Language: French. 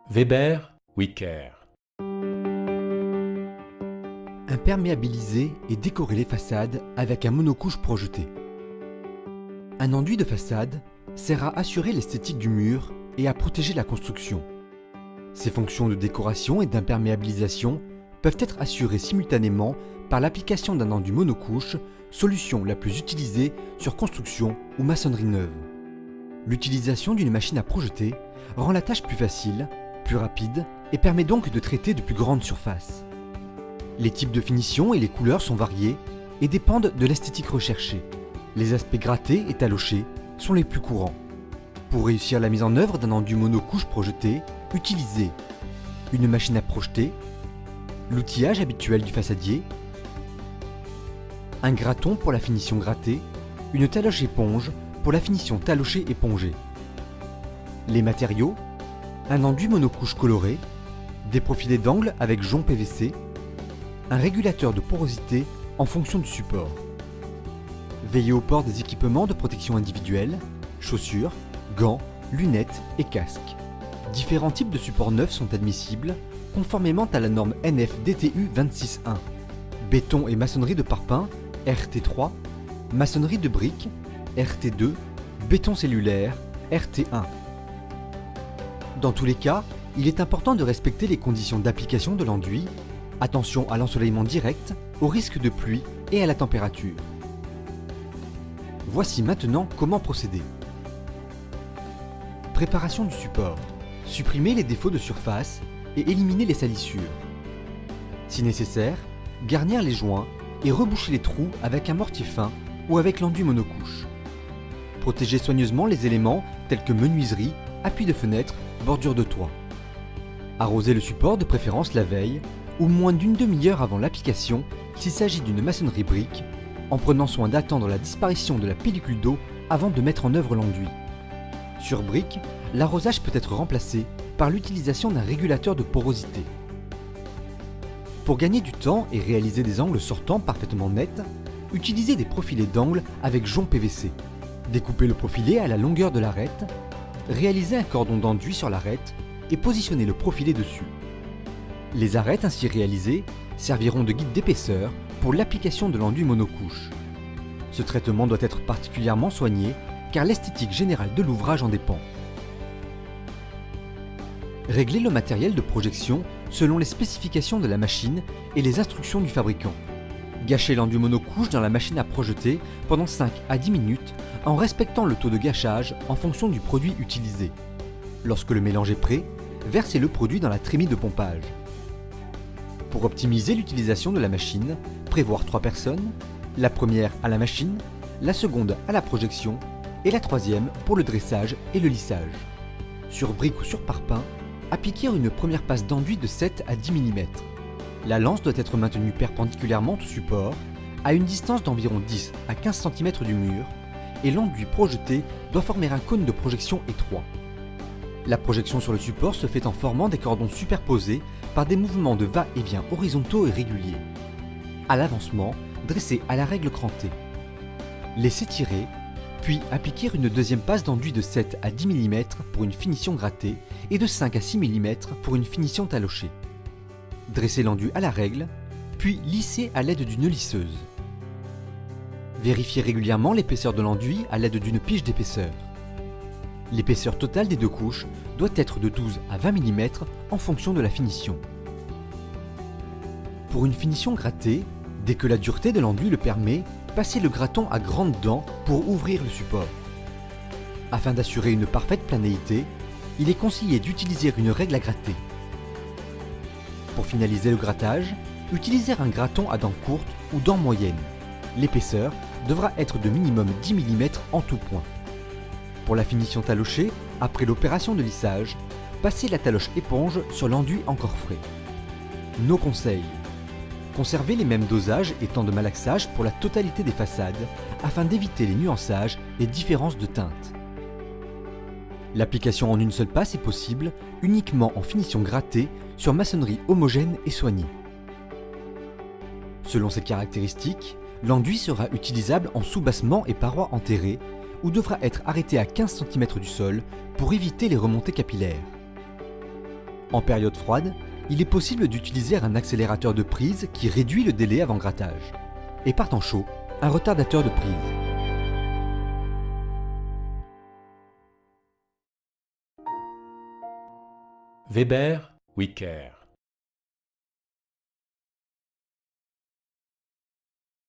Weber, Wicker. Imperméabiliser et décorer les façades avec un monocouche projeté. Un enduit de façade sert à assurer l'esthétique du mur et à protéger la construction. Ses fonctions de décoration et d'imperméabilisation peuvent être assurées simultanément par l'application d'un enduit monocouche, solution la plus utilisée sur construction ou maçonnerie neuve. L'utilisation d'une machine à projeter rend la tâche plus facile, plus rapide et permet donc de traiter de plus grandes surfaces. Les types de finition et les couleurs sont variés et dépendent de l'esthétique recherchée. Les aspects grattés et talochés sont les plus courants. Pour réussir la mise en œuvre d'un enduit monocouche projeté, utilisez une machine à projeter, l'outillage habituel du façadier, un gratton pour la finition grattée, une taloche éponge pour la finition talochée épongée. Les matériaux, un enduit monocouche coloré, des profilés d'angle avec jonc PVC, un régulateur de porosité en fonction du support. Veillez au port des équipements de protection individuelle, chaussures, gants, lunettes et casques. Différents types de supports neufs sont admissibles, conformément à la norme NF DTU 26.1. Béton et maçonnerie de parpaing, RT3, maçonnerie de briques, RT2, béton cellulaire, RT1. Dans tous les cas, il est important de respecter les conditions d'application de l'enduit. Attention à l'ensoleillement direct, au risque de pluie et à la température. Voici maintenant comment procéder. Préparation du support. Supprimez les défauts de surface et éliminer les salissures. Si nécessaire, garnir les joints et reboucher les trous avec un mortier fin ou avec l'enduit monocouche. Protégez soigneusement les éléments tels que menuiserie, appui de fenêtre, bordure de toit. Arrosez le support de préférence la veille ou moins d'une demi-heure avant l'application s'il s'agit d'une maçonnerie brique, en prenant soin d'attendre la disparition de la pellicule d'eau avant de mettre en œuvre l'enduit. Sur brique, l'arrosage peut être remplacé par l'utilisation d'un régulateur de porosité. Pour gagner du temps et réaliser des angles sortants parfaitement nets, utilisez des profilés d'angle avec jonc PVC. Découpez le profilé à la longueur de l'arête, réalisez un cordon d'enduit sur l'arête et positionnez le profilé dessus. Les arêtes ainsi réalisées serviront de guide d'épaisseur pour l'application de l'enduit monocouche. Ce traitement doit être particulièrement soigné car l'esthétique générale de l'ouvrage en dépend. Réglez le matériel de projection selon les spécifications de la machine et les instructions du fabricant. Gâchez l'enduit monocouche dans la machine à projeter pendant 5 à 10 minutes en respectant le taux de gâchage en fonction du produit utilisé. Lorsque le mélange est prêt, versez le produit dans la trémie de pompage. Pour optimiser l'utilisation de la machine, prévoir 3 personnes, la première à la machine, la seconde à la projection et la troisième pour le dressage et le lissage. Sur brique ou sur parpaing, appliquez une première passe d'enduit de 7 à 10 mm. La lance doit être maintenue perpendiculairement au support, à une distance d'environ 10 à 15 cm du mur, et l'enduit projeté doit former un cône de projection étroit. La projection sur le support se fait en formant des cordons superposés par des mouvements de va-et-vient horizontaux et réguliers. À l'avancement, dressez à la règle crantée. Laissez tirer, puis appliquer une deuxième passe d'enduit de 7 à 10 mm pour une finition grattée et de 5 à 6 mm pour une finition talochée. Dressez l'enduit à la règle, puis lissez à l'aide d'une lisseuse. Vérifiez régulièrement l'épaisseur de l'enduit à l'aide d'une pige d'épaisseur. L'épaisseur totale des deux couches doit être de 12 à 20 mm en fonction de la finition. Pour une finition grattée, dès que la dureté de l'enduit le permet, passez le gratton à grandes dents pour ouvrir le support. Afin d'assurer une parfaite planéité, il est conseillé d'utiliser une règle à gratter. Pour finaliser le grattage, utilisez un gratton à dents courtes ou dents moyennes. L'épaisseur devra être de minimum 10 mm en tout point. Pour la finition talochée, après l'opération de lissage, passez la taloche éponge sur l'enduit encore frais. Nos conseils: conservez les mêmes dosages et temps de malaxage pour la totalité des façades afin d'éviter les nuançages et différences de teinte. L'application en une seule passe est possible uniquement en finition grattée sur maçonnerie homogène et soignée. Selon ses caractéristiques, l'enduit sera utilisable en soubassement et parois enterrées ou devra être arrêté à 15 cm du sol pour éviter les remontées capillaires. En période froide, il est possible d'utiliser un accélérateur de prise qui réduit le délai avant grattage. Et par temps chaud, un retardateur de prise. Weber, Wicker.